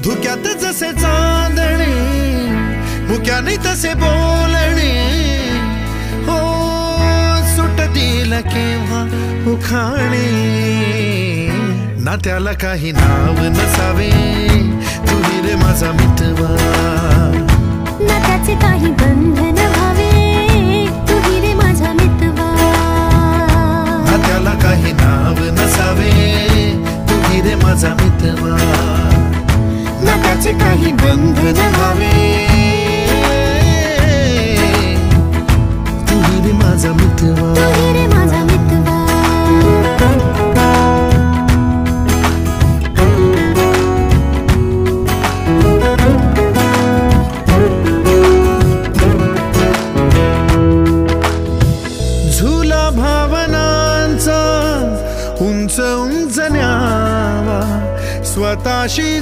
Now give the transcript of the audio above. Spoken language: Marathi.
धुक्यात जसे चांदणे मुक्याने तसे बोलणे हो सुटतील केव्हा उखाणे ना त्याला काही नाव नसावे तुही रे माझा मितवा ना त्याचे काही बंधन व्हावे तुही रे माझा मितवा ना त्याला काही नाव नसावे तुही रे माझा मितवा ना त्याचे काही बंधन व्हावे तुही रे माझा मितवा तुही रे माझा मितवा झुला भावनांचा उंच उंच न्यावा स्वतःशी